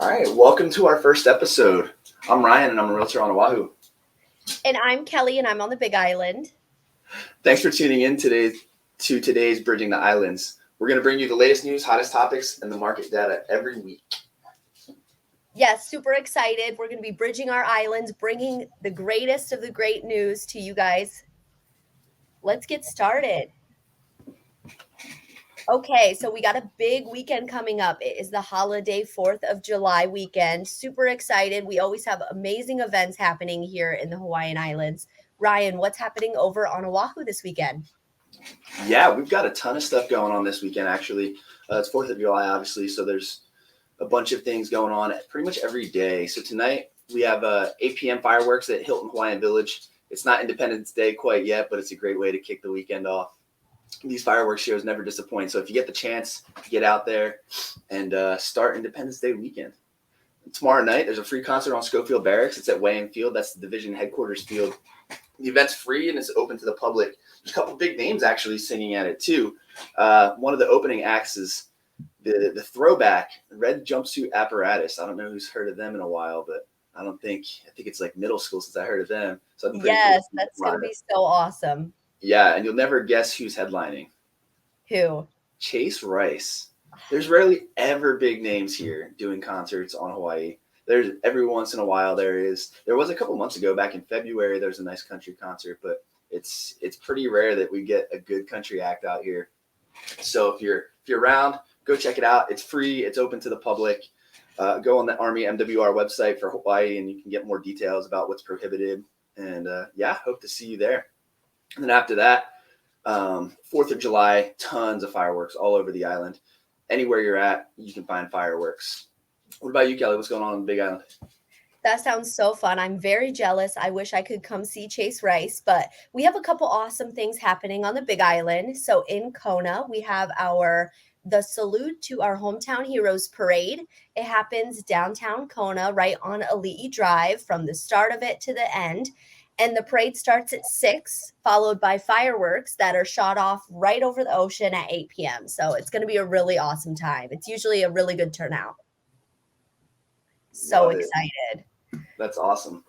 All right, welcome to our first episode. I'm Ryan and I'm a realtor on Oahu. And I'm Kelly and I'm on the Big Island. Thanks for tuning in to today's Bridging the Islands. We're going to bring you the latest news, hottest topics, and the market data every week. Yes, super excited. We're going to be bridging our islands, bringing the greatest of the great news to you guys. Let's get started. Okay, so we got a big weekend coming up. It is the holiday 4th of July weekend. Super excited. We always have amazing events happening here in the Hawaiian Islands. Ryan, what's happening over on Oahu this weekend? Yeah, we've got a ton of stuff going on this weekend, actually. It's 4th of July, obviously, so there's a bunch of things going on pretty much every day. So tonight we have 8 p.m. fireworks at Hilton Hawaiian Village. It's not Independence Day quite yet, but it's a great way to kick the weekend off. These fireworks shows never disappoint. So if you get the chance, get out there and start Independence Day weekend. Tomorrow night, there's a free concert on Schofield Barracks. It's at Hawaiian Field. That's the division headquarters field. The event's free and it's open to the public. There's a couple big names actually singing at it too. One of the opening acts is the throwback red jumpsuit apparatus. I don't know who's heard of them in a while, but I think it's like middle school since I heard of them. So yes, that's going to be so awesome. Yeah, and you'll never guess who's headlining. Who? Chase Rice. There's rarely ever big names here doing concerts on Hawaii. There's every once in a while there was a couple months ago back in February there's a nice country concert, but it's pretty rare that we get a good country act out here. So if you're around, go check it out. It's free. It's open to the public. Go on the Army MWR website for Hawaii and you can get more details about what's prohibited. And hope to see you there. And then after that, 4th of July, tons of fireworks all over the island. Anywhere you're at, you can find fireworks. What about you, Kelly? What's going on the Big Island? That sounds so fun. I'm very jealous. I wish I could come see Chase Rice, but we have a couple awesome things happening on the Big Island. So in Kona, we have the Salute to Our Hometown Heroes Parade. It happens downtown Kona, right on Ali'i Drive, from the start of it to the end. And the parade starts at 6, followed by fireworks that are shot off right over the ocean at 8 p.m. So it's going to be a really awesome time. It's usually a really good turnout. So excited. That's awesome.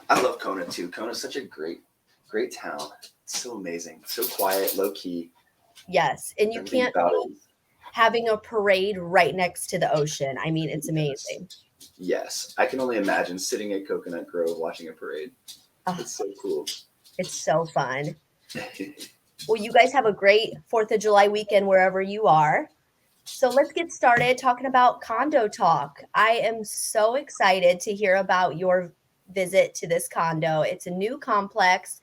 I love Kona too. Kona's such a great town. It's so amazing. So quiet, low key. Yes. And you can't beat having a parade right next to the ocean. I mean, it's amazing. Yes. I can only imagine sitting at Coconut Grove watching a parade. It's so cool. It's so fun. Well, you guys have a great 4th of July weekend wherever you are. So let's get started talking about condo talk. I am so excited to hear about your visit to this condo. It's a new complex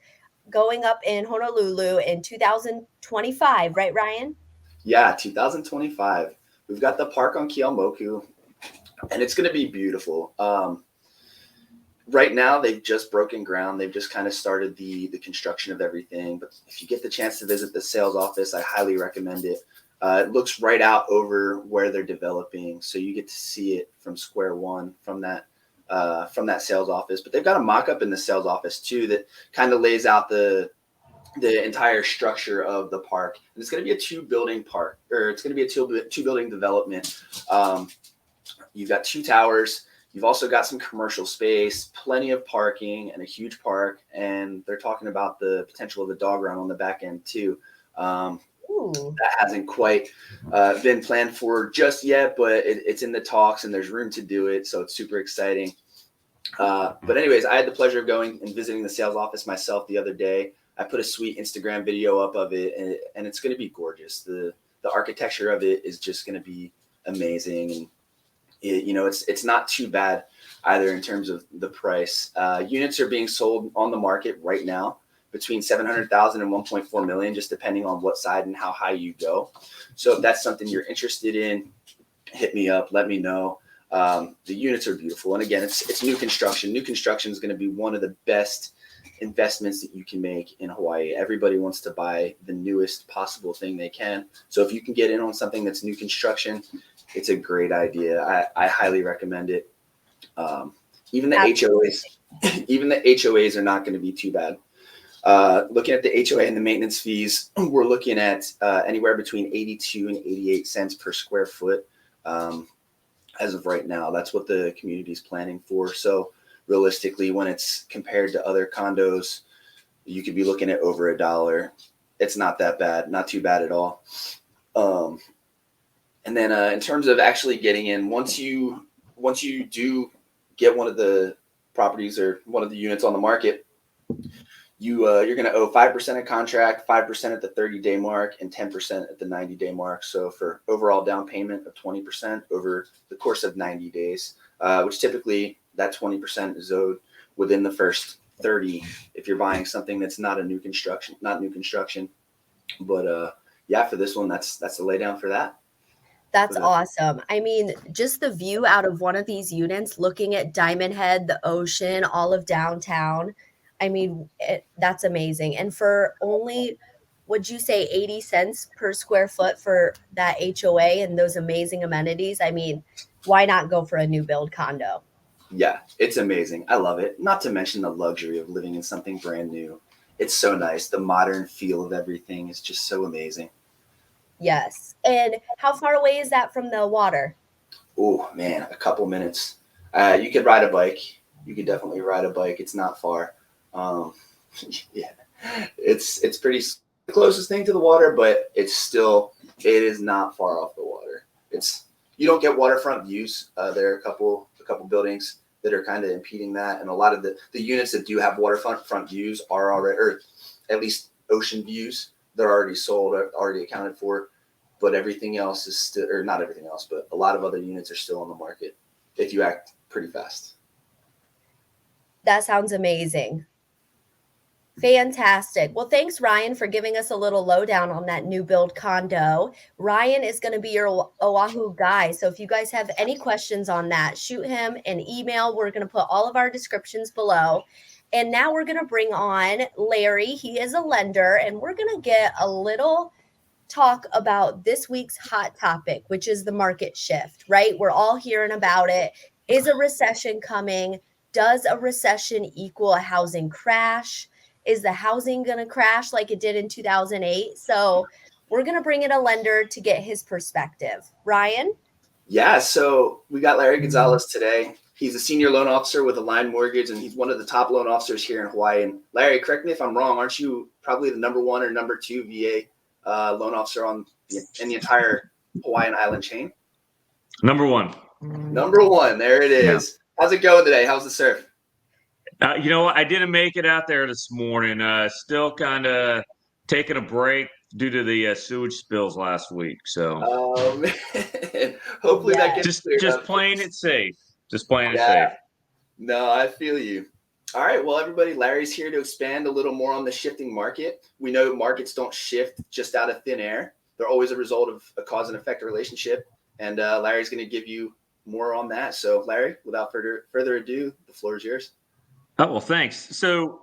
going up in Honolulu in 2025, right, Ryan? Yeah, 2025. We've got the park on Keaumoku, and it's going to be beautiful. Right now, they've just broken ground. They've just kind of started the construction of everything. But if you get the chance to visit the sales office, I highly recommend it. It looks right out over where they're developing, so you get to see it from square one from that sales office. But they've got a mock-up in the sales office too that kind of lays out the entire structure of the park. And it's going to be a two-building park, or it's going to be a two-building development. You've got 2 towers. You've also got some commercial space, plenty of parking, and a huge park. And they're talking about the potential of a dog run on the back end too. That hasn't quite been planned for just yet, but it's in the talks and there's room to do it. So it's super exciting. But anyways, I had the pleasure of going and visiting the sales office myself the other day. I put a sweet Instagram video up of it and it's going to be gorgeous. The architecture of it is just going to be amazing. And it's not too bad either in terms of the price. Units are being sold on the market right now between $700,000 and $1.4 million, just depending on what side and how high you go. So if that's something you're interested in, hit me up, let me know. The units are beautiful. And again, it's new construction. New construction is going to be one of the best investments that you can make in Hawaii. Everybody wants to buy the newest possible thing they can. So if you can get in on something that's new construction, it's a great idea. I highly recommend it. Even the HOAs are not going to be too bad. Looking at the HOA and the maintenance fees, we're looking at anywhere between 82 and 88 cents per square foot. as of right now. That's what the community is planning for. So realistically, when it's compared to other condos, you could be looking at over $1. It's not that bad, not too bad at all. And then in terms of actually getting in, once you do get one of the properties or one of the units on the market, you're going to owe 5% of contract, 5% at the 30-day mark, and 10% at the 90-day mark. So for overall down payment of 20% over the course of 90 days, which typically that 20% is owed within the first 30 if you're buying something that's not new construction. But yeah, for this one, that's the laydown for that. That's awesome. I mean, just the view out of one of these units, looking at Diamond Head, the ocean, all of downtown. I mean, that's amazing. And for only, would you say 80 cents per square foot for that HOA and those amazing amenities? I mean, why not go for a new build condo? Yeah, it's amazing. I love it. Not to mention the luxury of living in something brand new. It's so nice. The modern feel of everything is just so amazing. Yes. And how far away is that from the water? Oh man, a couple minutes. You could ride a bike. You could definitely ride a bike. It's not far. Yeah, it's pretty the closest thing to the water, but it is not far off the water. You don't get waterfront views. There are a couple buildings that are kind of impeding that, and a lot of the units that do have waterfront views are already, or at least ocean views, they're already sold, already accounted for. But everything else is still, or not everything else, but a lot of other units are still on the market if you act pretty fast. That sounds amazing. Fantastic. Well, thanks, Ryan, for giving us a little lowdown on that new build condo. Ryan is going to be your Oahu guy. So if you guys have any questions on that, shoot him an email. We're going to put all of our descriptions below. And now we're going to bring on Larry. He is a lender, and we're going to get a little talk about this week's hot topic, which is the market shift, right? We're all hearing about it. Is a recession coming? Does a recession equal a housing crash? Is the housing going to crash like it did in 2008? So we're going to bring in a lender to get his perspective. Ryan? Yeah, so we got Larry Gonzalez today. He's a senior loan officer with Aligned Mortgage, and he's one of the top loan officers here in Hawaii. And Larry, correct me if I'm wrong, aren't you probably the number one or number two VA loan officer in the entire Hawaiian island chain? Number one. Number one. There it is. Yeah. How's it going today? How's the surf? You know what? I didn't make it out there this morning. Still kind of taking a break due to the sewage spills last week. So, man. Hopefully that gets just playing it safe. Just playing it safe. No, I feel you. All right. Well, everybody, Larry's here to expand a little more on the shifting market. We know markets don't shift just out of thin air. They're always a result of a cause and effect relationship. And Larry's going to give you more on that. So, Larry, without further ado, the floor is yours. Oh, well, thanks. So,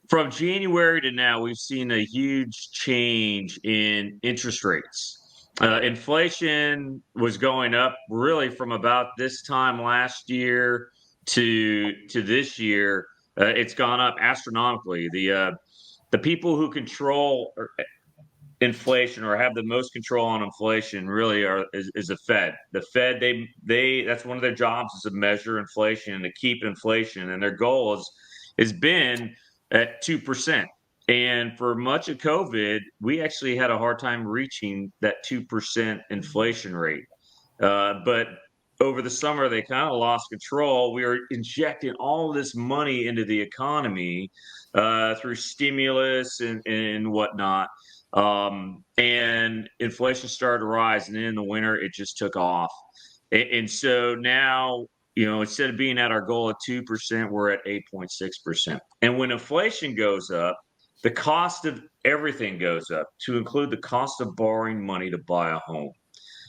from January to now, we've seen a huge change in interest rates. Inflation was going up really from about this time last year to this year. It's gone up astronomically. The people who control inflation or have the most control on inflation really is the Fed. The Fed, they that's one of their jobs is to measure inflation and to keep inflation, and their goal has been at 2%. And for much of COVID, we actually had a hard time reaching that 2% inflation rate. But over the summer, they kind of lost control. We were injecting all this money into the economy through stimulus and whatnot. And inflation started to rise, and then in the winter it just took off. And so now, instead of being at our goal of 2%, we're at 8.6%. And when inflation goes up, the cost of everything goes up, to include the cost of borrowing money to buy a home.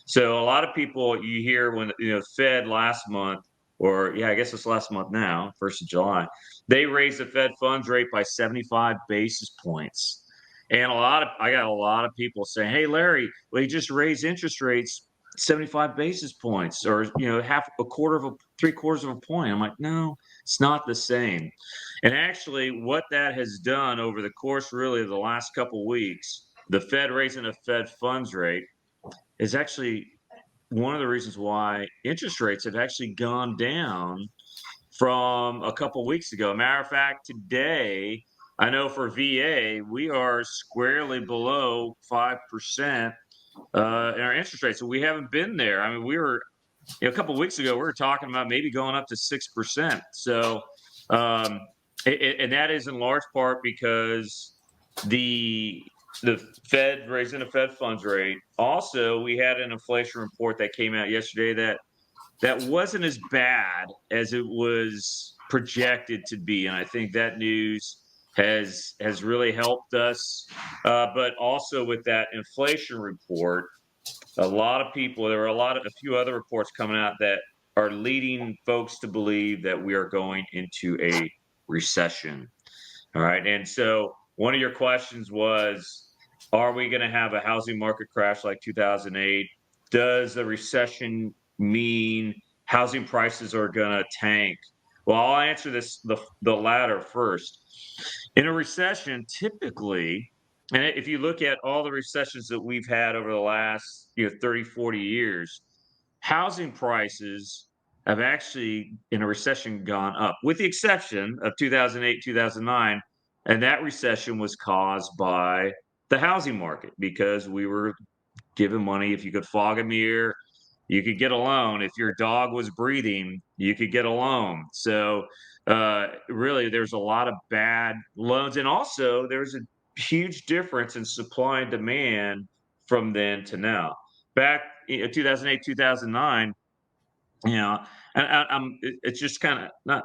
So a lot of people, you hear when Fed last month, I guess it's last month now, 1st of July, they raised the Fed funds rate by 75 basis points. And I got a lot of people saying, "Hey, Larry, well, you just raised interest rates 75 basis points, or three-quarters of a point." I'm like, no, it's not the same. And actually, what that has done over the course really of the last couple of weeks, the Fed raising the Fed funds rate is actually one of the reasons why interest rates have actually gone down from a couple weeks ago. Matter of fact, today, I know for VA, we are squarely below 5% in our interest rate. So we haven't been there. I mean, we were a couple weeks ago, we were talking about maybe going up to 6%. So, um, and that is in large part because the the Fed raising the Fed funds rate. Also, we had an inflation report that came out yesterday that wasn't as bad as it was projected to be, and I think that news has really helped us. But also with that inflation report, a lot of people, there were a few other reports coming out that are leading folks to believe that we are going into a recession. All right. And so one of your questions was, are we going to have a housing market crash like 2008? Does a recession mean housing prices are going to tank? Well, I'll answer the latter first. In a recession, typically, and if you look at all the recessions that we've had over the last 30, 40 years, housing prices have actually in a recession gone up, with the exception of 2008, 2009. And that recession was caused by the housing market because we were given money. If you could fog a mirror, you could get a loan. If your dog was breathing, you could get a loan. So really, there's a lot of bad loans. And also, there's a huge difference in supply and demand from then to now. Back in 2008, 2009, you know, and it's just kind of not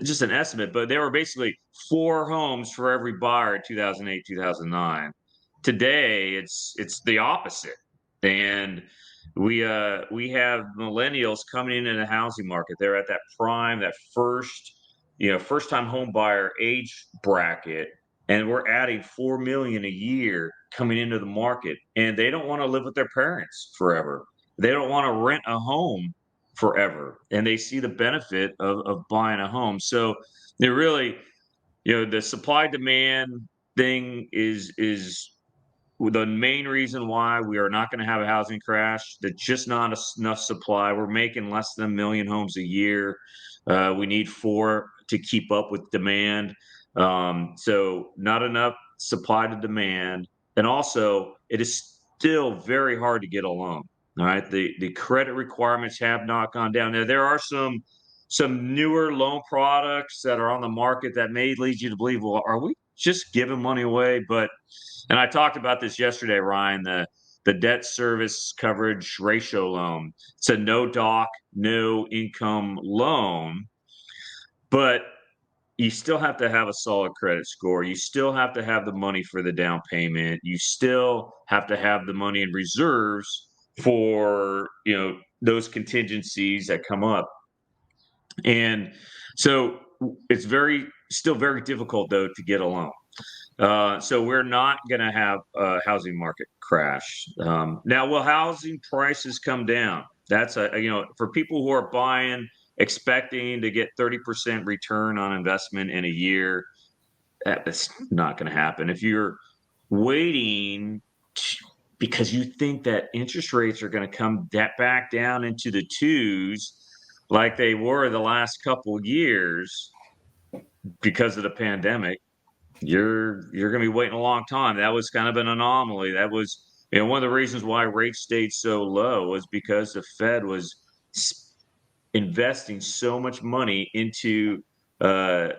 just an estimate, but there were basically 4 homes for every buyer in 2008, 2009. Today, it's the opposite, and we have millennials coming into the housing market. They're at that prime, that first time home buyer age bracket, and we're adding 4 million a year coming into the market, and they don't want to live with their parents forever. They don't want to rent a home forever, and they see the benefit of buying a home. So they're really, the supply demand thing is the main reason why we are not going to have a housing crash. There's just not enough supply. We're making less than 1 million homes a year. We need 4 to keep up with demand. So not enough supply to demand, and also it is still very hard to get a loan. All right, the credit requirements have not gone down. Now there are some newer loan products that are on the market that may lead you to believe, well, are we just giving money away? And I talked about this yesterday, Ryan, the debt service coverage ratio loan. It's a no doc, no income loan, but you still have to have a solid credit score. You still have to have the money for the down payment. You still have to have the money in reserves for, those contingencies that come up. And so it's still very difficult though to get a loan. So we're not going to have a housing market crash. Now, will housing prices come down? That's for people who are buying, expecting to get 30% return on investment in a year, that's not going to happen. If you're waiting because you think that interest rates are going to come back down into the twos like they were the last couple years because of the pandemic, you're going to be waiting a long time. That was kind of an anomaly. That was, one of the reasons why rates stayed so low was because the Fed was investing so much money into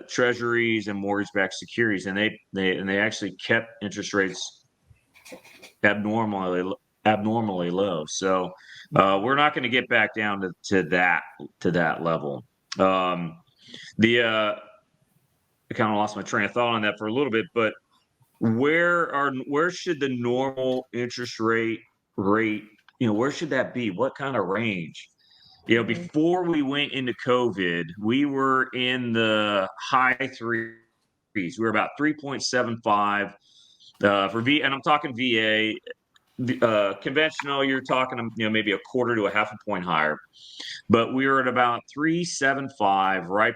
treasuries and mortgage-backed securities, and they actually kept interest rates abnormally low. So we're not going to get back down to that level. I kind of lost my train of thought on that for a little bit, but where should the normal interest rate, where should that be? What kind of range? Before we went into COVID, we were in the high threes. We were about 3.75 for V, and I'm talking VA. Conventional, you're talking, maybe a quarter to a half a point higher. But we were at about 375 right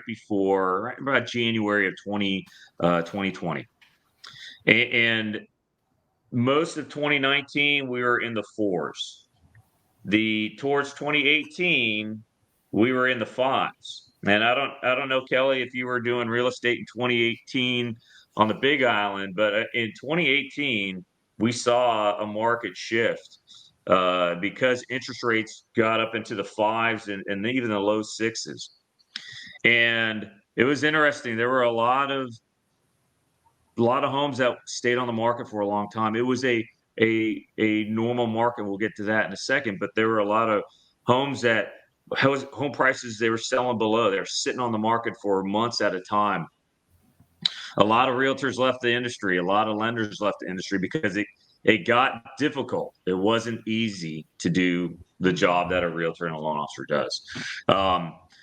about January of 2020. And most of 2019, we were in the fours. towards 2018, we were in the fives. And I don't know, Kelley, if you were doing real estate in 2018 on the Big Island, but in 2018, we saw a market shift because interest rates got up into the fives and even the low sixes. And it was interesting. There were a lot of homes that stayed on the market for a long time. It was a normal market. We'll get to that in a second, but there were a lot of homes that home prices they were selling below. They were sitting on the market for months at a time. A lot of realtors left the industry. A lot of lenders left the industry because it got difficult. It wasn't easy to do the job that a realtor and a loan officer does.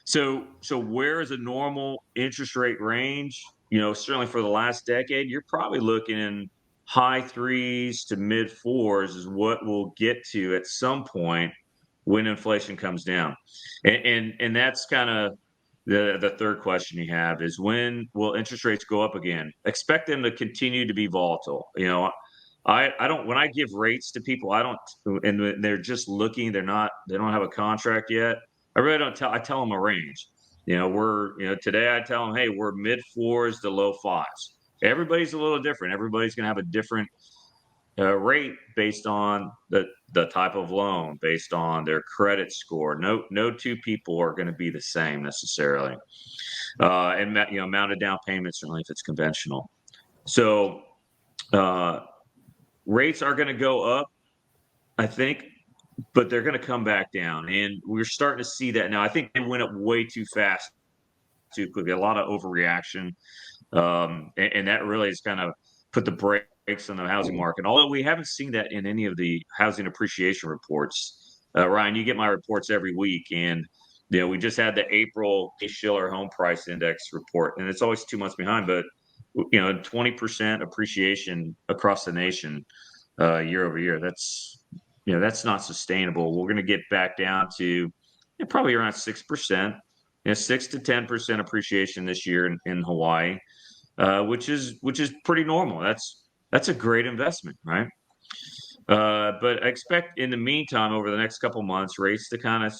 So where is a normal interest rate range? You know, certainly for the last decade, you're probably looking in high threes to mid fours is what we'll get to at some point when inflation comes down. And that's kind of the third question you have is when will interest rates go up again? Expect them to continue to be volatile. You know, I don't when I give rates to people, I don't and they're just looking, they don't have a contract yet. I really don't I tell them a range. You know, today I tell them, hey, we're mid fours to low fives. Everybody's a little different. Everybody's going to have a different rate based on the type of loan, based on their credit score. No two people are going to be the same necessarily. And amount of down payment, certainly if it's conventional. So rates are going to go up, I think, but they're going to come back down, and we're starting to see that now. I think they went up way too fast, too quickly. A lot of overreaction, and that really has kind of put the brakes on the housing market. Although we haven't seen that in any of the housing appreciation reports. Ryan, you get my reports every week, and we just had the April Schiller Home Price Index report, and it's always 2 months behind, but 20% appreciation across the nation year over year. That's not sustainable. We're going to get back down to probably around 6%, 6 to 10% appreciation this year in Hawaii, which is pretty normal. That's a great investment, right? But I expect in the meantime, over the next couple months, rates to kind of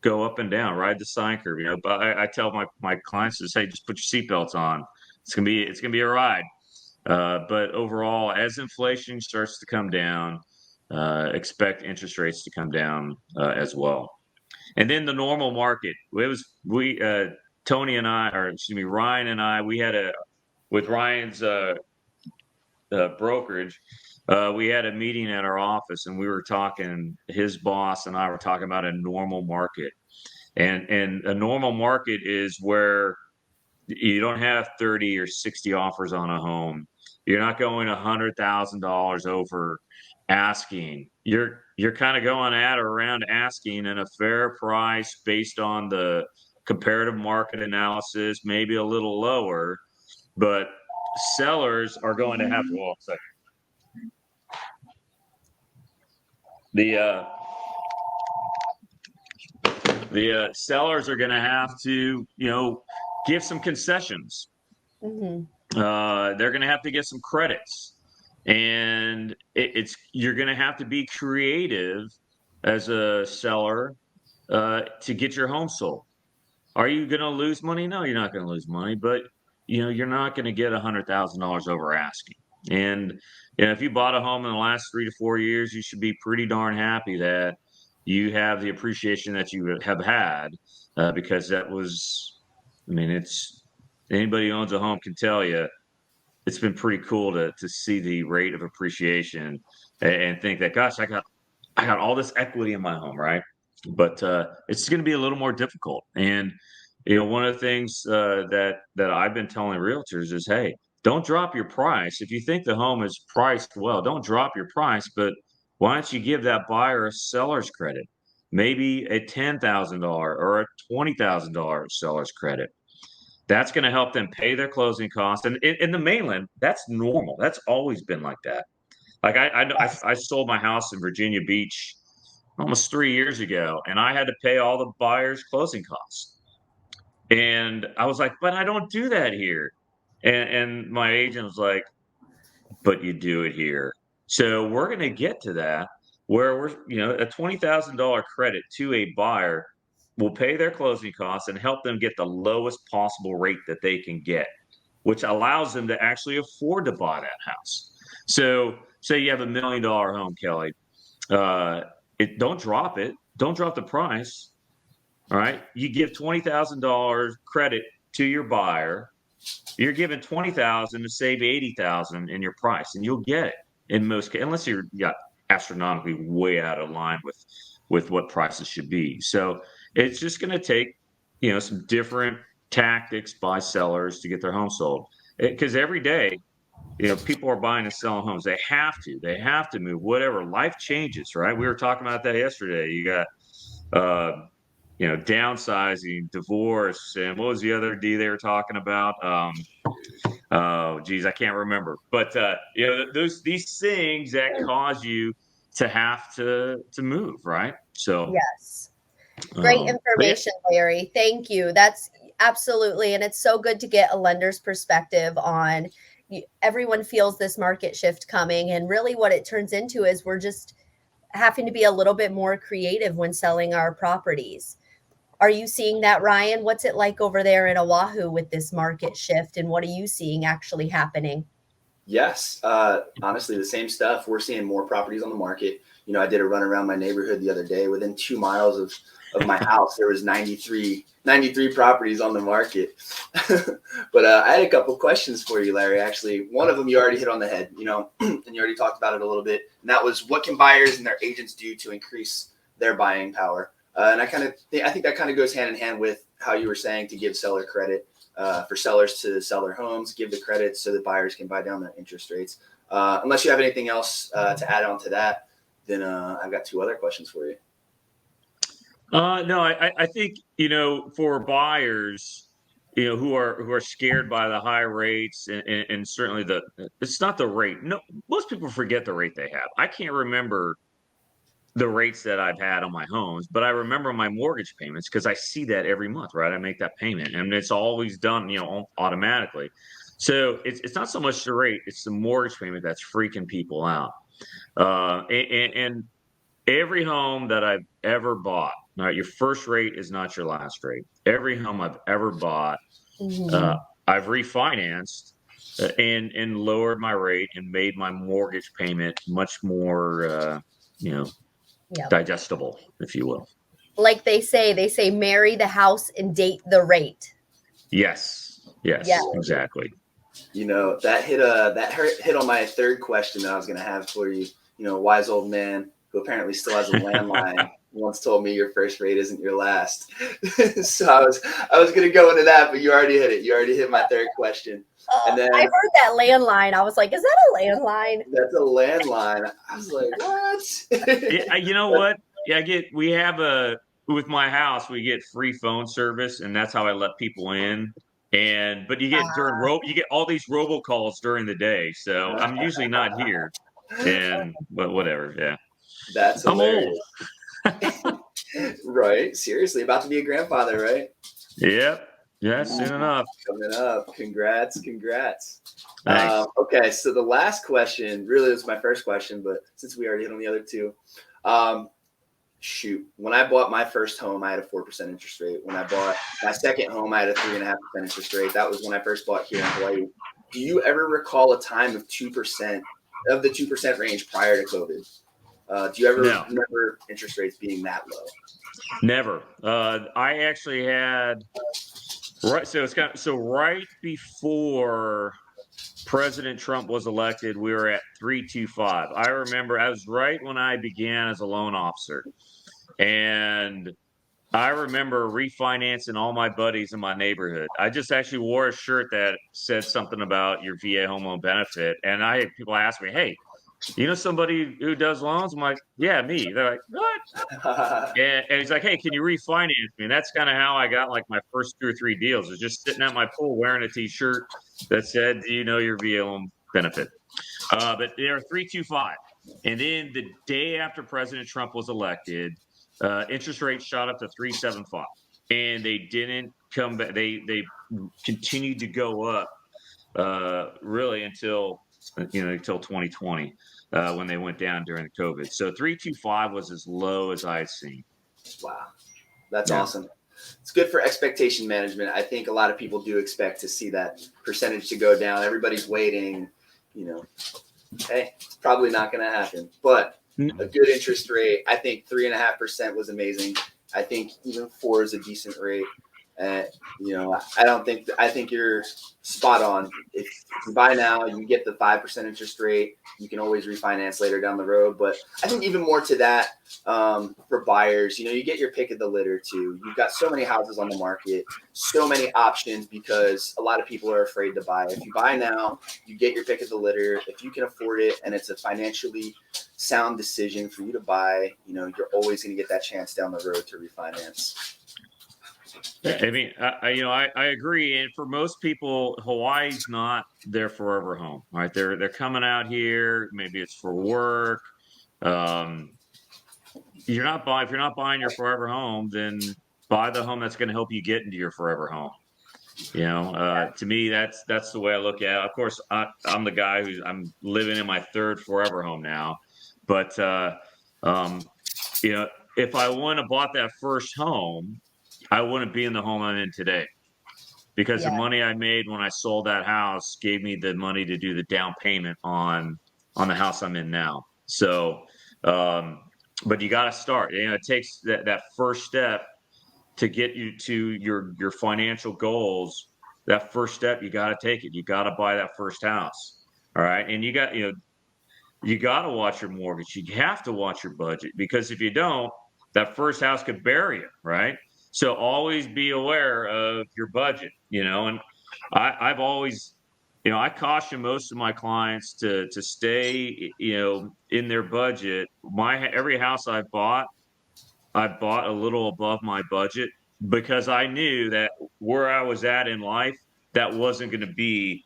go up and down, ride the sine curve. But I tell my clients to say, just put your seatbelts on. It's gonna be a ride. But overall, as inflation starts to come down, expect interest rates to come down as well. And then the normal market. Tony and I, or excuse me, Ryan and I, we had with Ryan's brokerage, we had a meeting at our office, and we were talking. His boss and I were talking about a normal market, and a normal market is where you don't have 30 or 60 offers on a home. You're not going $100,000 over asking. You're kind of going at or around asking in a fair price based on the comparative market analysis, maybe a little lower, but sellers are going to have to. Well, a second. The sellers are going to have to, give some concessions. Mm-hmm. They're going to have to get some credits, and you're going to have to be creative as a seller to get your home sold. Are you going to lose money? No, you're not going to lose money, but you're not going to get $100,000 over asking. And if you bought a home in the last 3 to 4 years, you should be pretty darn happy that you have the appreciation that you have had, because that was. It's anybody who owns a home can tell you it's been pretty cool to see the rate of appreciation and think that, gosh, I got all this equity in my home, right? But it's going to be a little more difficult. And one of the things that I've been telling realtors is, hey, don't drop your price. If you think the home is priced well, don't drop your price. But why don't you give that buyer a seller's credit? Maybe a $10,000 or a $20,000 seller's credit. That's going to help them pay their closing costs. And in the mainland, that's normal. That's always been like that. Like I sold my house in Virginia Beach almost 3 years ago, and I had to pay all the buyers' closing costs. And I was like, but I don't do that here. And my agent was like, but you do it here. So we're going to get to that. where a $20,000 credit to a buyer will pay their closing costs and help them get the lowest possible rate that they can get, which allows them to actually afford to buy that house. So say you have $1 million home, Kelly, don't drop it. Don't drop the price. All right. You give $20,000 credit to your buyer. You're giving $20,000 to save $80,000 in your price, and you'll get it in most cases, unless you got astronomically way out of line with what prices should be. So it's just going to take some different tactics by sellers to get their home sold, because every day people are buying and selling homes. They have to move. Whatever, life changes, right? We were talking about that yesterday. You got downsizing, divorce, and what was the other D they were talking about? Oh, geez, I can't remember. But these things that cause you to have to move, right? So yes, great yeah. information, Larry. Thank you. That's absolutely, and it's so good to get a lender's perspective on. Everyone feels this market shift coming, and really, what it turns into is we're just having to be a little bit more creative when selling our properties. Are you seeing that, Ryan? What's it like over there in Oahu with this market shift, and what are you seeing actually happening? Yes, honestly, the same stuff. We're seeing more properties on the market. I did a run around my neighborhood the other day. Within 2 miles of my house, there was 93 properties on the market. But I had a couple questions for you, Larry. Actually, one of them you already hit on the head, and you already talked about it a little bit. And that was, what can buyers and their agents do to increase their buying power? And I think that kind of goes hand in hand with how you were saying to give seller credit, for sellers to sell their homes, give the credit so that buyers can buy down their interest rates. Unless you have anything else to add on to that, then I've got 2 other questions for you. No, I think for buyers who are scared by the high rates, and certainly it's not the rate. No, most people forget the rate they have. I can't remember the rates that I've had on my homes, but I remember my mortgage payments because I see that every month, right? I make that payment, and it's always done, automatically. So it's not so much the rate; it's the mortgage payment that's freaking people out. And every home that I've ever bought, all right, your first rate is not your last rate. Every home I've ever bought, I've refinanced and lowered my rate and made my mortgage payment much more, digestible, if you will. Like they say marry the house and date the rate. Yes, exactly. That hit on my third question that I was going to have for you. A wise old man who apparently still has a landline once told me your first rate isn't your last. So I was going to go into that, but you already hit it. You already hit my third question. And then I heard that landline. I was like, is that a landline? That's a landline. I was like, what? Yeah, you know what? Yeah, with my house, we get free phone service, and that's how I let people in. But you get all these robocalls during the day, so I'm usually not here. But whatever, yeah. That's hilarious. I'm old. Right? Seriously, about to be a grandfather, right? Yep. Yeah, soon enough. Coming up. Congrats. Okay, so the last question really was my first question, but since we already hit on the other 2, when I bought my first home, I had a 4% interest rate. When I bought my second home, I had a 3.5% interest rate. That was when I first bought here in Hawaii. Do you ever recall a time of 2% of the 2% range prior to COVID? Do you ever remember interest rates being that low? Never. I actually had right before President Trump was elected, we were at 3.25. I remember I was right when I began as a loan officer, and I remember refinancing all my buddies in my neighborhood. I just actually wore a shirt that said something about your VA home loan benefit, and I had people ask me, "Hey, you know somebody who does loans?" I'm like, "Yeah, me." They're like, "What?" And he's like, "Hey, can you refinance me?" And that's kind of how I got like my first 2 or 3 deals. I was just sitting at my pool wearing a T-shirt that said, "Do you know your VA home benefit?" But they're 3.25, and then the day after President Trump was elected, interest rates shot up to 3.75, and they didn't come back. They continued to go up really until until 2020 when they went down during the COVID. So 3.25 was as low as I had seen. Wow, that's Yeah. awesome. It's good for expectation management. I think a lot of people do expect to see that percentage to go down. Everybody's waiting, hey, it's probably not going to happen, but a good interest rate. I think 3.5% was amazing. I think even 4 is a decent rate. I think you're spot on. If you buy now, you get the 5% interest rate. You can always refinance later down the road. But I think even more to that, for buyers, you get your pick of the litter too. You've got so many houses on the market, so many options because a lot of people are afraid to buy. If you buy now, you get your pick of the litter. If you can afford it and it's a financially sound decision for you to buy, you're always going to get that chance down the road to refinance. I mean, I agree. And for most people, Hawaii's not their forever home, right? They're coming out here. Maybe it's for work. If you're not buying your forever home, then buy the home that's going to help you get into your forever home. To me, that's the way I look at it. Of course, I'm the guy I'm living in my third forever home now. But, if I wouldn't have bought that first home, I wouldn't be in the home I'm in today because the money I made when I sold that house gave me the money to do the down payment on the house I'm in now. So, but you got to start. It takes that first step to get you to your financial goals. That first step, you got to take it. You got to buy that first house. All right, and you got to watch your mortgage. You have to watch your budget because if you don't, that first house could bury you, right? So always be aware of your budget, and I've always, I caution most of my clients to stay, in their budget. Every house I bought a little above my budget because I knew that where I was at in life, that wasn't going to be,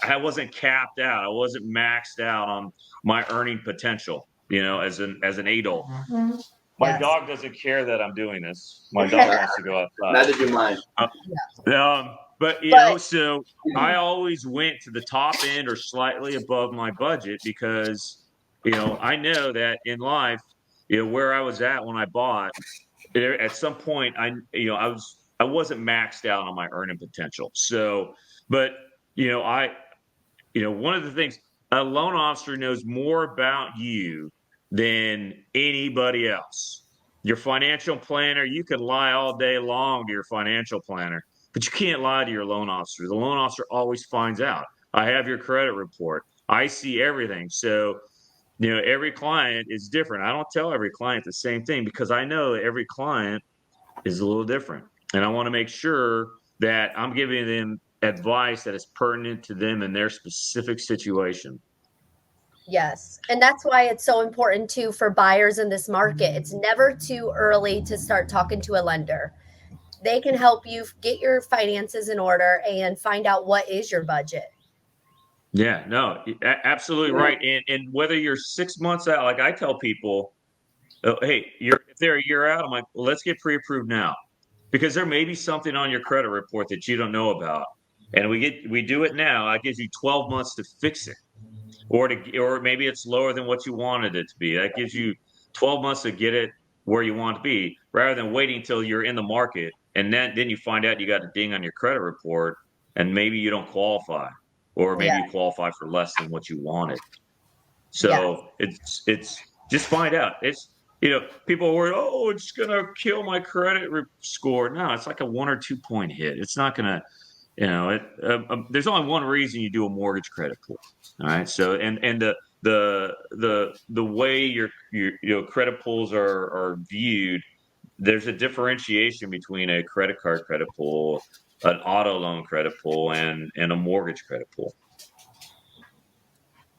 I wasn't capped out. I wasn't maxed out on my earning potential, as an adult. My dog doesn't care that I'm doing this. My dog wants to go outside. Neither do mine. But so I always went to the top end or slightly above my budget because, I know that in life, where I was at when I bought, at some point, I wasn't maxed out on my earning potential. So, but one of the things, a loan officer knows more about you than anybody else. Your financial planner, you can lie all day long to your financial planner, but you can't lie to your loan officer. The loan officer always finds out. I have your credit report. I see everything. So, every client is different. I don't tell every client the same thing because I know every client is a little different. And I want to make sure that I'm giving them advice that is pertinent to them in their specific situation. Yes. And that's why it's so important too for buyers in this market. It's never too early to start talking to a lender. They can help you get your finances in order and find out what is your budget. Yeah, no, absolutely right. And whether you're 6 months out, like I tell people, hey, if they're a year out, I'm like, well, let's get pre-approved now. Because there may be something on your credit report that you don't know about. And we do it now. That gives you 12 months to fix it. Or maybe it's lower than what you wanted it to be. That gives you 12 months to get it where you want to be, rather than waiting until you're in the market and then you find out you got a ding on your credit report and maybe you don't qualify, or maybe you qualify for less than what you wanted. So it's just find out. It's people are worried, oh, it's gonna kill my credit score. No, it's like a 1 or 2 point hit. It's not gonna. There's only one reason you do a mortgage credit pool. All right. So and the way your credit pools are viewed, there's a differentiation between a credit card credit pool, an auto loan credit pool, and a mortgage credit pool.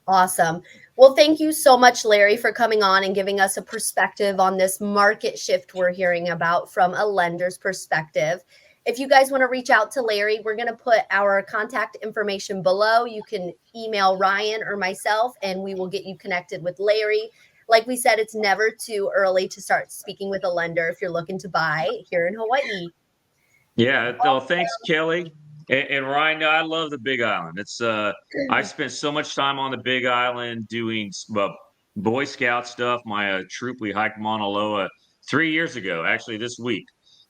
Awesome. Well, thank you so much, Larry, for coming on and giving us a perspective on this market shift we're hearing about from a lender's perspective. If you guys want to reach out to Larry, we're going to put our contact information below. You can email Ryan or myself, and we will get you connected with Larry. Like we said, it's never too early to start speaking with a lender if you're looking to buy here in Hawaii. Yeah. Well, thanks, Kelley. And Ryan, I love the Big Island. It's I spent so much time on the Big Island doing Boy Scout stuff. My troop, we hiked Mauna Loa 3 years ago. Actually, this week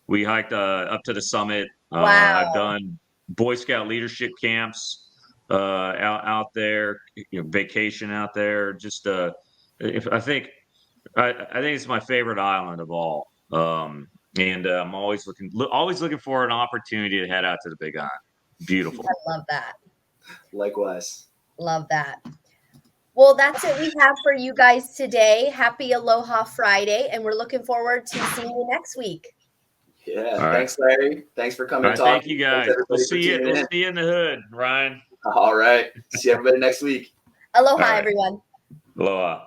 we hiked up to the summit. I've Wow. done Boy Scout leadership camps out there. Vacation out there. Just if I think it's my favorite island of all. And I'm always looking for an opportunity to head out to the Big Island. Beautiful. I love that. Likewise. Love that. Well, that's it we have for you guys today. Happy Aloha Friday, and we're looking forward to seeing you next week. Yeah. All right. Thanks, Larry. Thanks for coming. All right, thank you guys. We'll see you in the hood, Ryan. All right. See everybody next week. Aloha, All right. everyone. Aloha.